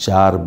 4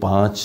5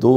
2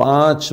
5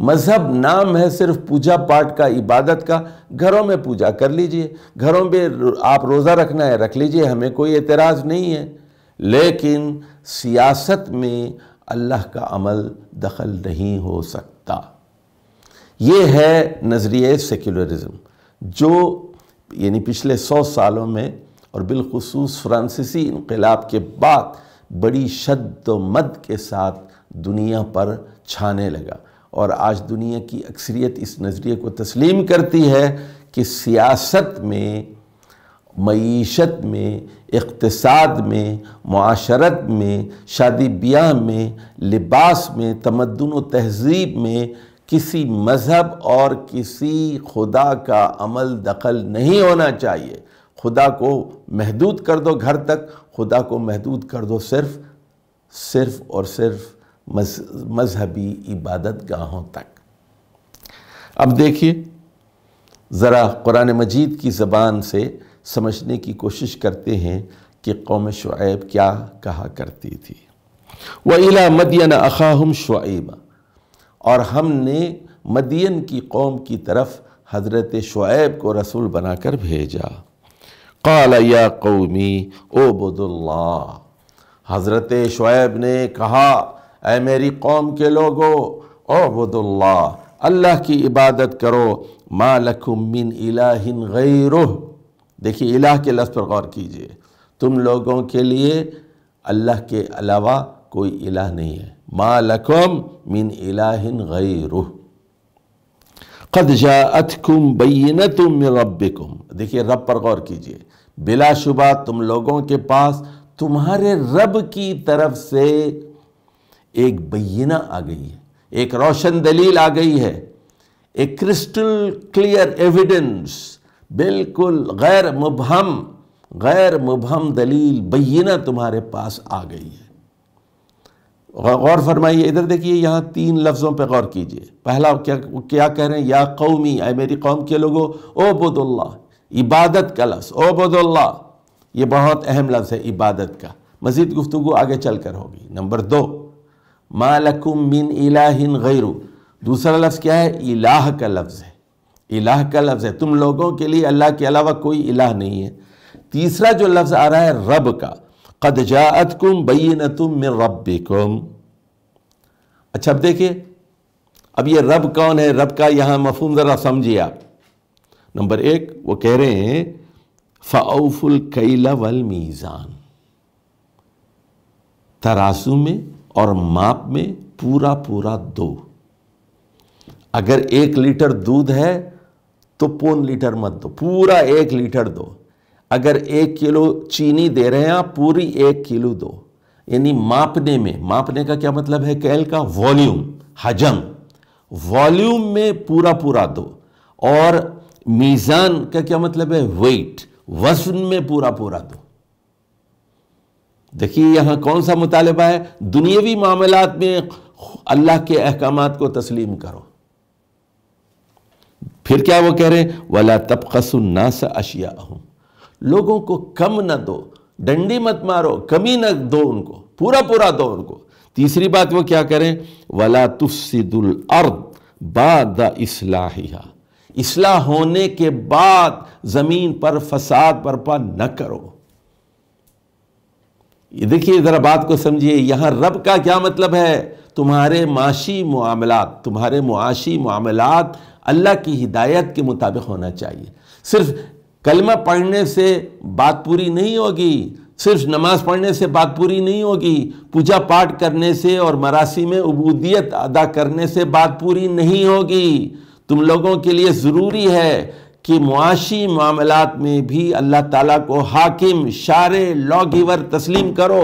مذہب نام ہے صرف پوجا پاٹ کا، عبادت کا، گھروں میں پوجا کر لیجئے، گھروں میں آپ روزہ رکھنا ہے رکھ لیجئے، ہمیں کوئی اعتراض نہیں ہے، لیکن سیاست میں اللہ کا عمل دخل نہیں ہو سکتا۔ یہ ہے نظریہ سیکولرزم جو یعنی پچھلے 100 سالوں میں اور بالخصوص فرانسیسی انقلاب کے بعد بڑی شد و مد کے ساتھ دنیا پر چھانے لگا، اور آج دنیا کی اکثریت اس نظریے کو تسلیم کرتی ہے کہ سیاست میں، معیشت میں، اقتصاد میں، معاشرت میں، شادی بیاہ میں، لباس میں، تمدن و تہذیب میں کسی مذہب اور کسی خدا کا عمل دخل نہیں ہونا چاہیے۔ خدا کو محدود کر دو گھر تک، خدا کو محدود کر دو صرف اور صرف مذہبی عبادت گاہوں تک۔ اب دیکھیے ذرا قرآن مجید کی زبان سے سمجھنے کی کوشش کرتے ہیں کہ قوم شعیب کیا کہا کرتی تھی۔ وَإِلَى مَدْيَنَ أَخَاهُمْ شُعَيْبًا، اور ہم نے مدین کی قوم کی طرف حضرت شعیب کو رسول بنا کر بھیجا۔ قَالَ يَا قَوْمِ اعْبُدُوا اللَّهَ، حضرت شعیب نے کہا اے میری قوم کے لوگو، اعبدوا اللہ، اللہ کی عبادت کرو، ما لکم من الہ غیرہ۔ دیکھیے الہ کے لفظ پر غور کیجئے، تم لوگوں کے لیے اللہ کے علاوہ کوئی الہ نہیں ہے، ما لکم من الہ غیرہ، قد جاءتکم بینۃ من ربکم۔ دیکھیے رب پر غور کیجئے، بلا شبہ تم لوگوں کے پاس تمہارے رب کی طرف سے ایک بینہ آ گئی ہے، ایک روشن دلیل آ گئی ہے، ایک کرسٹل کلیئر ایویڈنس، بالکل غیر مبہم دلیل، بینہ تمہارے پاس آ گئی ہے۔ غور فرمائیے، ادھر دیکھیے یہاں 3 لفظوں پہ غور کیجئے۔ پہلا کیا کہہ رہے ہیں؟ یا قومی، اے میری قوم کے لوگوں، اعبدوا اللہ، عبادت کا لفظ، اعبدوا اللہ، یہ بہت اہم لفظ ہے عبادت کا، مزید گفتگو آگے چل کر ہوگی۔ نمبر 2، ما لکم من الہ غیرہ، دوسرا لفظ کیا ہے؟ الہ کا لفظ ہے، الہ کا لفظ ہے، تم لوگوں کے لیے اللہ کے علاوہ کوئی الہ نہیں ہے۔ تیسرا جو لفظ آ رہا ہے رب کا، قد جاءتکم بینۃ من ربکم۔ اچھا اب دیکھیں، اب یہ رب کون ہے؟ رب کا یہاں مفہوم ذرا سمجھیے آپ۔ نمبر 1 وہ کہہ رہے ہیں فَأَوْفُوا الْكَيْلَ وَالْمِيزَانَ، ترازو میں اور ماپ میں پورا دو۔ اگر 1 لیٹر دودھ ہے تو پون لیٹر مت دو، پورا 1 لیٹر دو۔ اگر 1 کلو چینی دے رہے ہیں آپ، پوری 1 کلو دو۔ یعنی ماپنے میں، ماپنے کا کیا مطلب ہے؟ کیل کا والیوم، حجم، والیوم میں پورا دو۔ اور میزان کا کیا مطلب ہے؟ ویٹ، وزن میں پورا دو۔ دیکھیے یہاں کون سا مطالبہ ہے؟ دنیاوی معاملات میں اللہ کے احکامات کو تسلیم کرو۔ پھر کیا وہ کہہ رہے ہیں؟ وَلَا تَبْخَسُوا النَّاسَ أَشْيَاءَهُمْ، لوگوں کو کم نہ دو، ڈنڈی مت مارو، کمی نہ دو، ان کو پورا دو ان کو۔ تیسری بات وہ کیا کریں؟ وَلَا تُفْسِدُوا الْأَرْضَ بَعْدَ إِصْلَاحِهَا، اصلاح ہونے کے بعد زمین پر فساد برپا نہ کرو۔ یہ دیکھیے ذرا بات کو سمجھیے، یہاں رب کا کیا مطلب ہے؟ تمہارے معاشی معاملات اللہ کی ہدایت کے مطابق ہونا چاہیے۔ صرف کلمہ پڑھنے سے بات پوری نہیں ہوگی، صرف نماز پڑھنے سے بات پوری نہیں ہوگی، پوجا پاٹ کرنے سے اور مراسم عبودیت ادا کرنے سے بات پوری نہیں ہوگی۔ تم لوگوں کے لیے ضروری ہے کہ معاشی معاملات میں بھی اللہ تعالیٰ کو حاکم، شارع، لا گیور تسلیم کرو،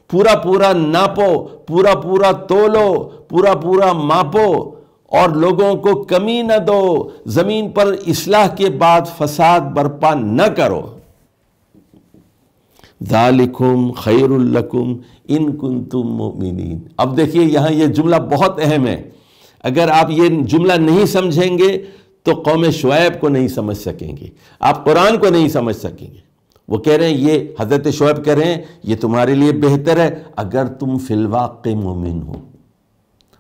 پورا ناپو، پورا تولو، پورا ماپو، اور لوگوں کو کمی نہ دو، زمین پر اصلاح کے بعد فساد برپا نہ کرو۔ ذالکم خیر لکم ان کنتم مؤمنین۔ اب دیکھیے یہاں یہ جملہ بہت اہم ہے، اگر آپ یہ جملہ نہیں سمجھیں گے تو قوم شعیب کو نہیں سمجھ سکیں گے، آپ قرآن کو نہیں سمجھ سکیں گے۔ وہ کہہ رہے ہیں، یہ حضرت شعیب کہہ رہے ہیں یہ تمہارے لیے بہتر ہے اگر تم فی الواقع مومن ہو۔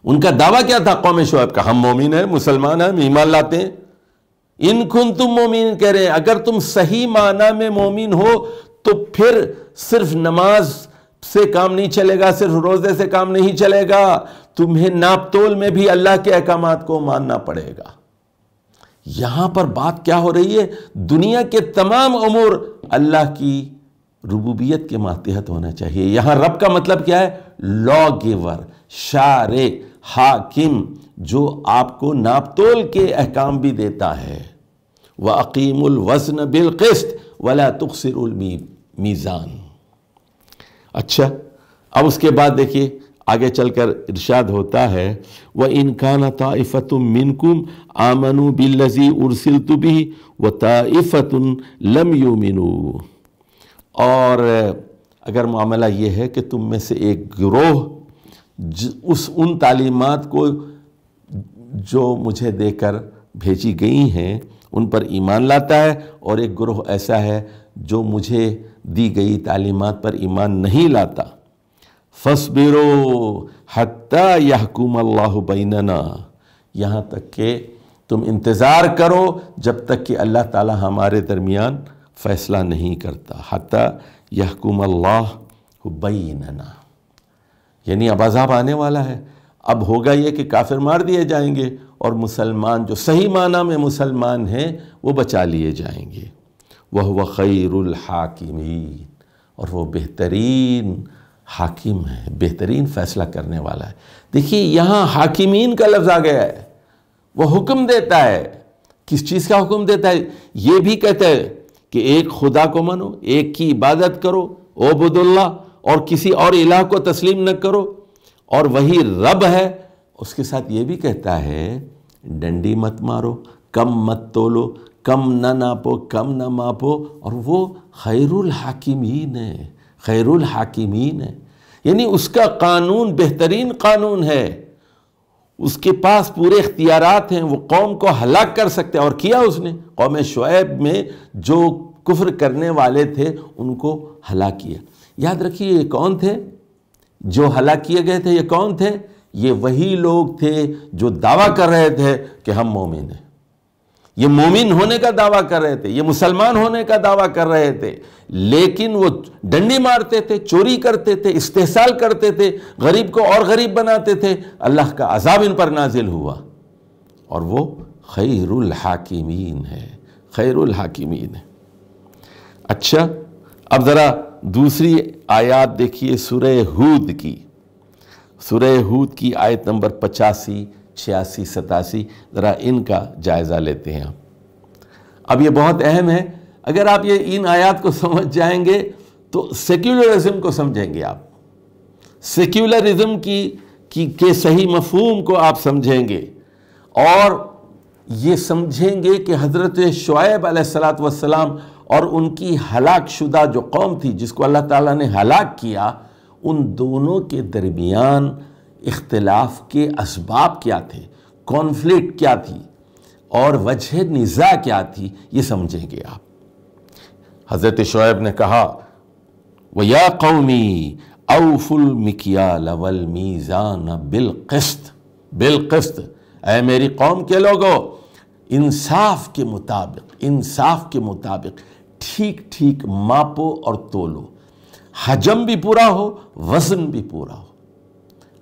ان کا دعویٰ کیا تھا قوم شعیب کا؟ ہم مومن ہیں، مسلمان ہیں، ہم ایمان لاتے ہیں۔ ان کنتم مومن کہہ رہے ہیں، اگر تم صحیح معنی میں مومن ہو تو پھر صرف نماز سے کام نہیں چلے گا، صرف روزے سے کام نہیں چلے گا، تمہیں ناپ تول میں بھی اللہ کے احکامات کو ماننا پڑے گا۔ یہاں پر بات کیا ہو رہی ہے؟ دنیا کے تمام امور اللہ کی ربوبیت کے ماتحت ہونا چاہیے۔ یہاں رب کا مطلب کیا ہے؟ لا گیور، شارع، حاکم، جو آپ کو ناپ تول کے احکام بھی دیتا ہے۔ وَأَقِيمُوا الْوَزْنَ بِالْقِسْطِ وَلَا تُخْسِرُوا الْمِيزَانَ۔ اچھا، اب اس کے بعد دیکھیے آگے چل کر ارشاد ہوتا ہے وَإِنْ كَانَ طَائِفَةٌ مِّنْكُمْ آمَنُوا بِالَّذِي أُرْسِلْتُ بِهِ وَطَائِفَةٌ لَمْ يُؤْمِنُوا۔ اور اگر معاملہ یہ ہے کہ تم میں سے ایک گروہ ان تعلیمات کو جو مجھے دے کر بھیجی گئی ہیں ان پر ایمان لاتا ہے، اور ایک گروہ ایسا ہے جو مجھے دی گئی تعلیمات پر ایمان نہیں لاتا، فَاصْبِرُوا حَتَّى يَحْكُمَ اللَّهُ بَيْنَنَا، یہاں تک کہ تم انتظار کرو جب تک کہ اللہ تعالی ہمارے درمیان فیصلہ نہیں کرتا۔ حَتَّى يَحْكُمَ اللَّهُ بَيْنَنَا، یعنی اب عذاب آنے والا ہے، اب ہوگا یہ کہ کافر مار دیے جائیں گے اور مسلمان جو صحیح معنی میں مسلمان ہیں وہ بچا لیے جائیں گے۔ وَهُوَ خَيْرُ الْحَاكِمِينَ، اور وہ بہترین حاکم ہے، بہترین فیصلہ کرنے والا ہے۔ دیکھیے یہاں حاکمین کا لفظ آ گیا ہے، وہ حکم دیتا ہے۔ کس چیز کا حکم دیتا ہے؟ یہ بھی کہتا ہے کہ ایک خدا کو مانو، ایک کی عبادت کرو، عبد اللہ، اور کسی اور الہ کو تسلیم نہ کرو، اور وہی رب ہے۔ اس کے ساتھ یہ بھی کہتا ہے ڈنڈی مت مارو، کم مت تولو، کم نہ ناپو، کم نہ ماپو، اور وہ خیر الحاکمین ہے، خیر الحاکمین ہے، یعنی اس کا قانون بہترین قانون ہے، اس کے پاس پورے اختیارات ہیں، وہ قوم کو ہلاک کر سکتے ہیں، اور کیا اس نے؟ قوم شعیب میں جو کفر کرنے والے تھے ان کو ہلاک کیا۔ یاد رکھیے یہ کون تھے جو ہلاک کیے گئے تھے؟ یہ کون تھے؟ یہ وہی لوگ تھے جو دعویٰ کر رہے تھے کہ ہم مومن ہیں، یہ مومن ہونے کا دعویٰ کر رہے تھے، یہ مسلمان ہونے کا دعویٰ کر رہے تھے، لیکن وہ ڈنڈی مارتے تھے، چوری کرتے تھے، استحصال کرتے تھے، غریب کو اور غریب بناتے تھے۔ اللہ کا عذاب ان پر نازل ہوا، اور وہ خیر الحاکمین ہے، خیر الحاکمین ہے۔ اچھا، اب ذرا دوسری آیات دیکھیے سورہ ہود کی، سورہ ہود کی آیت نمبر 85، 86، 87، ذرا ان کا جائزہ لیتے ہیں۔ اب یہ بہت اہم ہے، اگر آپ یہ ان آیات کو سمجھ جائیں گے تو سیکولرزم کو سمجھیں گے، آپ سیکولرزم کے صحیح مفہوم کو آپ سمجھیں گے، اور یہ سمجھیں گے کہ حضرت شعیب علیہ السلام اور ان کی ہلاک شدہ جو قوم تھی جس کو اللہ تعالیٰ نے ہلاک کیا، ان دونوں کے درمیان اختلاف کے اسباب کیا تھے، کانفلکٹ کیا تھی، اور وجہ نزاع کیا تھی، یہ سمجھیں گے آپ۔ حضرت شعیب نے کہا وَيَا قَوْمِي أَوْفُوا الْمِكْيَالَ وَالْمِيزَانَ بِالْقِسْطِ، بالقسط، اے میری قوم کے لوگوں، انصاف کے مطابق ٹھیک ٹھیک ماپو اور تولو، حجم بھی پورا ہو، وزن بھی پورا ہو،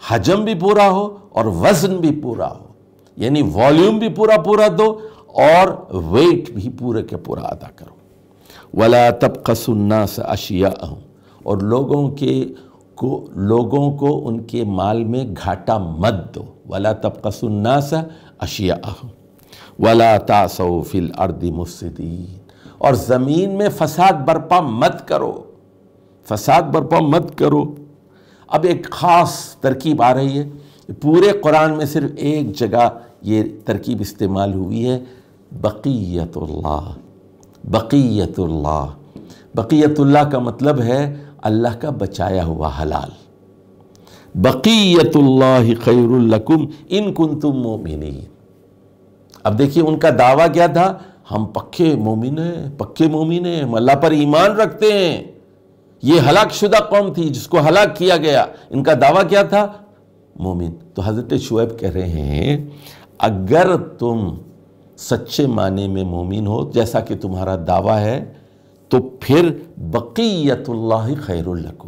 حجم بھی پورا ہو اور وزن بھی پورا ہو، یعنی والیوم بھی پورا دو اور ویٹ بھی پورے کے پورا ادا کرو۔ وَلَا تَبْخَسُوا النَّاسَ أَشْيَاءَهُمْ، اور لوگوں کو ان کے مال میں گھاٹا مت دو۔ وَلَا تَبْخَسُوا النَّاسَ أَشْيَاءَهُمْ وَلَا تَعْثَوْا فِي الْأَرْضِ مُفْسِدِينَ، اور زمین میں فساد برپا مت کرو، فساد برپا مت کرو۔ اب ایک خاص ترکیب آ رہی ہے، پورے قرآن میں صرف ایک جگہ یہ ترکیب استعمال ہوئی ہے، بقیت اللہ، بقیت اللہ۔ بقیت اللہ کا مطلب ہے اللہ کا بچایا ہوا حلال۔ بقیت اللہ خیر لکم ان کنتم مومنین۔ اب دیکھیے ان کا دعویٰ کیا تھا؟ ہم پکے مومن ہیں، ہم اللہ پر ایمان رکھتے ہیں۔ یہ ہلاک شدہ قوم تھی جس کو ہلاک کیا گیا، ان کا دعویٰ کیا تھا؟ مومن. تو حضرت شعیب کہہ رہے ہیں اگر تم سچے معنی میں مومن ہو جیسا کہ تمہارا دعویٰ ہے تو پھر بقیت اللہ خیر لکم.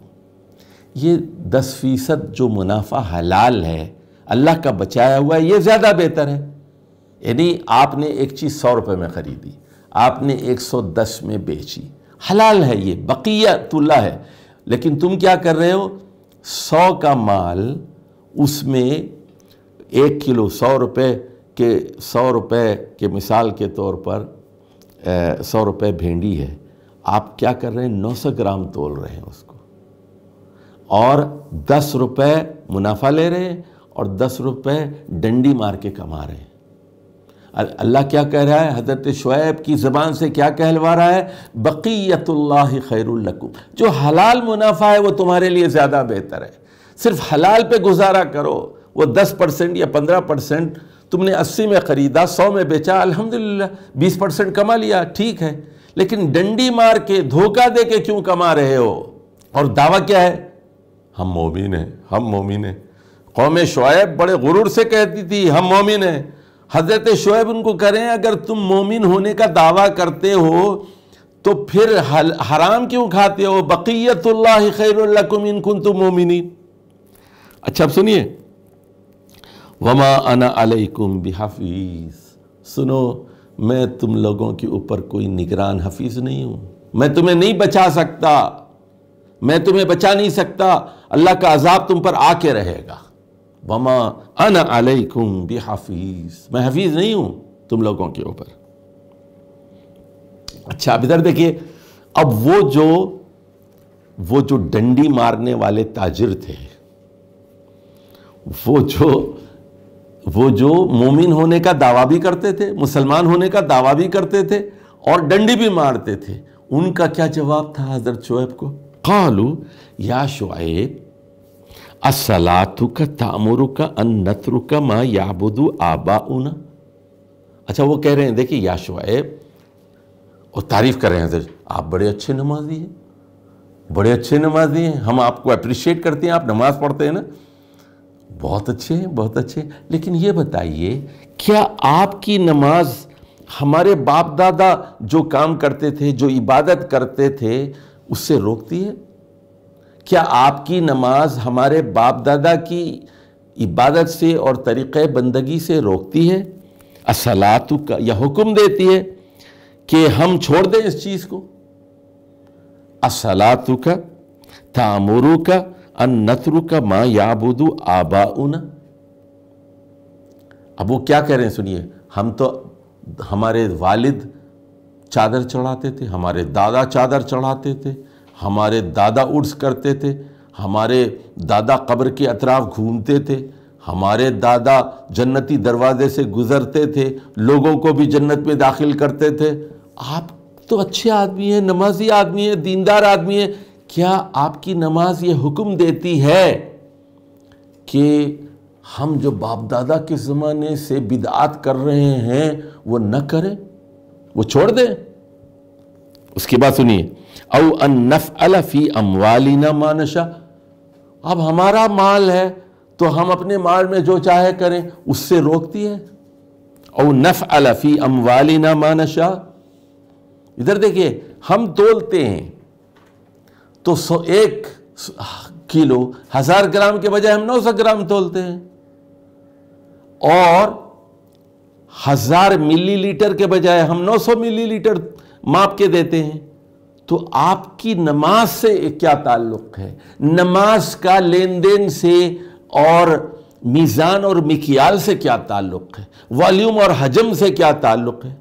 یہ 10% جو منافع حلال ہے اللہ کا بچایا ہوا ہے یہ زیادہ بہتر ہے. یعنی آپ نے ایک چیز 100 روپے میں خریدی, آپ نے 110 میں بیچی, حلال ہے, یہ بقیت اللہ ہے. لیکن تم کیا کر رہے ہو, 100 کا مال اس میں 1 کلو 100 روپے کے مثال کے طور پر 100 روپے بھینڈی ہے, آپ کیا کر رہے ہیں 900 گرام تول رہے ہیں اس کو, اور 10 روپے منافع لے رہے ہیں اور 10 روپے ڈنڈی مار کے کما رہے ہیں. اللہ کیا کہہ رہا ہے, حضرت شعیب کی زبان سے کیا کہلوا رہا ہے, بقیت اللہ خیر لکم. جو حلال منافع ہے وہ تمہارے لیے زیادہ بہتر ہے. صرف حلال پہ گزارا کرو, وہ 10% یا 15% تم نے 80 میں خریدا 100 میں بیچا, الحمدللہ 20% کما لیا, ٹھیک ہے. لیکن ڈنڈی مار کے دھوکہ دے کے کیوں کما رہے ہو؟ اور دعویٰ کیا ہے, ہم مومن ہیں, ہم مومن ہیں. قوم شعیب بڑے غرور سے کہتی تھی ہم مومن ہیں. حضرت شعیب ان کو کریں اگر تم مومن ہونے کا دعویٰ کرتے ہو تو پھر حرام کیوں کھاتے ہو؟ بقیت اللہ خیر لکم ان کنتم مومنین. اچھا اب سنیے, وما انا علیکم بحفیظ. سنو, میں تم لوگوں کے اوپر کوئی نگران حفیظ نہیں ہوں, میں تمہیں نہیں بچا سکتا, میں تمہیں بچا نہیں سکتا, اللہ کا عذاب تم پر آ کے رہے گا. وما انا علیکم بحفیظ, میں حفیظ نہیں ہوں تم لوگوں کے اوپر. اچھا اب ادھر دیکھیے, اب وہ جو ڈنڈی مارنے والے تاجر تھے, وہ جو مومن ہونے کا دعویٰ بھی کرتے تھے, مسلمان ہونے کا دعویٰ بھی کرتے تھے اور ڈنڈی بھی مارتے تھے, ان کا کیا جواب تھا حضرت شعیب کو؟ قالوا یا شعیب الصلاۃ تأمرک ان نترک ما یعبد آباؤنا. اچھا وہ کہہ رہے ہیں دیکھیں یا شعیب, اور تعریف کر رہے ہیں حضرت, آپ بڑے اچھے نمازی ہیں, بڑے اچھے نمازی ہیں, ہم آپ کو اپریشیٹ کرتے ہیں, آپ نماز پڑھتے ہیں نا, بہت اچھے ہیں, بہت اچھے. لیکن یہ بتائیے کیا آپ کی نماز ہمارے باپ دادا جو کام کرتے تھے, جو عبادت کرتے تھے, اس سے روکتی ہے؟ کیا آپ کی نماز ہمارے باپ دادا کی عبادت سے اور طریقہ بندگی سے روکتی ہے؟ الصلاۃ کا یا حکم دیتی ہے کہ ہم چھوڑ دیں اس چیز کو؟ الصلاۃ کا تأمرک ان نترک ما یعبد آباؤنا. اب وہ کیا کہہ رہے ہیں سنیے, ہم تو ہمارے والد چادر چڑھاتے تھے, ہمارے دادا چادر چڑھاتے تھے, ہمارے دادا عرس کرتے تھے, ہمارے دادا قبر کے اطراف گھومتے تھے, ہمارے دادا جنتی دروازے سے گزرتے تھے, لوگوں کو بھی جنت میں داخل کرتے تھے. آپ تو اچھے آدمی ہیں, نمازی آدمی ہیں, دیندار آدمی ہیں, کیا آپ کی نماز یہ حکم دیتی ہے کہ ہم جو باپ دادا کے زمانے سے بدعات کر رہے ہیں وہ نہ کریں, وہ چھوڑ دیں؟ اس کے بعد سنیے, او ان نفعل فی اموالنا ما نشاء. اب ہمارا مال ہے تو ہم اپنے مال میں جو چاہے کریں, اس سے روکتی ہے؟ او نفعل فی اموالنا ما نشاء. ادھر دیکھیے, ہم تولتے ہیں تو 1 کلو 1000 گرام کے بجائے ہم 900 گرام تولتے ہیں, اور 1000 ملی لیٹر کے بجائے ہم 900 ملی لیٹر ماپ کے دیتے ہیں. تو آپ کی نماز سے کیا تعلق ہے؟ نماز کا لین دین سے اور میزان اور مکیال سے کیا تعلق ہے؟ والیوم اور حجم سے کیا تعلق ہے؟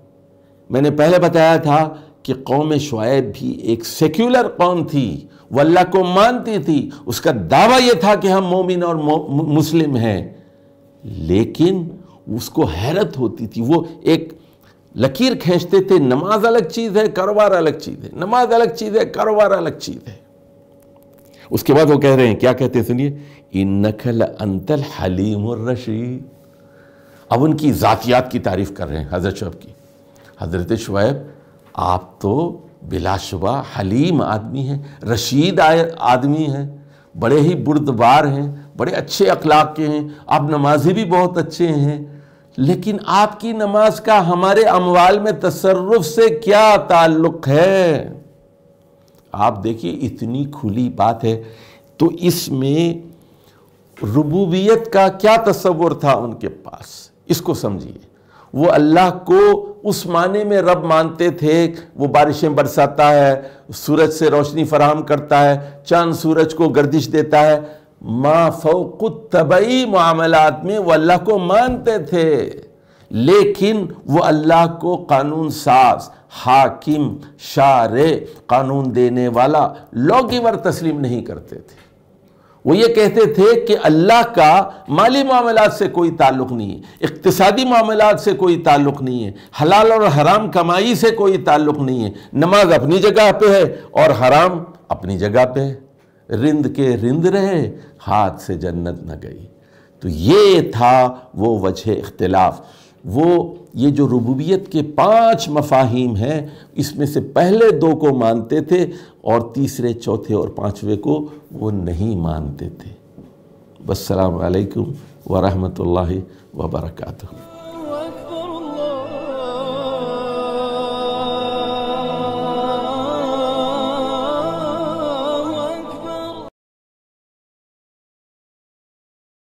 میں نے پہلے بتایا تھا کہ قوم شعیب بھی ایک سیکولر قوم تھی, وہ اللہ کو مانتی تھی, اس کا دعویٰ یہ تھا کہ ہم مومن اور مسلم ہیں, لیکن اس کو حیرت ہوتی تھی, وہ ایک لکیر کھینچتے تھے, نماز الگ چیز ہے, کاروبار الگ چیز ہے, نماز الگ چیز ہے, کاروبار الگ چیز ہے. اس کے بعد وہ کہہ رہے ہیں, کیا کہتے ہیں سنیے, اِنَّكَ لَأَنْتَ الْحَلِيمُ الرَّشِيدُ. اب ان کی ذاتیات کی تعریف کر رہے ہیں حضرت شعیب کی. حضرت شعیب آپ تو بلا شبہ حلیم آدمی ہیں, رشید آدمی ہیں, بڑے ہی بردبار ہیں, بڑے اچھے اخلاق کے ہیں، آپ نمازی بھی بہت اچھے ہیں، لیکن آپ کی نماز کا ہمارے اموال میں تصرف سے کیا تعلق ہے؟ آپ دیکھیے اتنی کھلی بات ہے، تو اس میں ربوبیت کا کیا تصور تھا ان کے پاس، اس کو سمجھیے۔ وہ اللہ کو اس معنی میں رب مانتے تھے، وہ بارشیں برساتا ہے، سورج سے روشنی فراہم کرتا ہے، چاند سورج کو گردش دیتا ہے، ما فوق الطبعی معاملات میں وہ اللہ کو مانتے تھے، لیکن وہ اللہ کو قانون ساز، حاکم، شارع، قانون دینے والا، لا گیور تسلیم نہیں کرتے تھے۔ وہ یہ کہتے تھے کہ اللہ کا مالی معاملات سے کوئی تعلق نہیں ہے، اقتصادی معاملات سے کوئی تعلق نہیں ہے، حلال اور حرام کمائی سے کوئی تعلق نہیں ہے، نماز اپنی جگہ پہ ہے اور حرام اپنی جگہ پہ ہے، رند کے رند رہے، ہاتھ سے جنت نہ گئی۔ تو یہ تھا وہ وجہ اختلاف۔ وہ یہ جو ربوبیت کے 5 مفاہیم ہیں، اس میں سے پہلے 2 کو مانتے تھے اور تیسرے، چوتھے اور 5ویں کو وہ نہیں مانتے تھے۔ والسلام علیکم ورحمۃ اللہ وبرکاتہ۔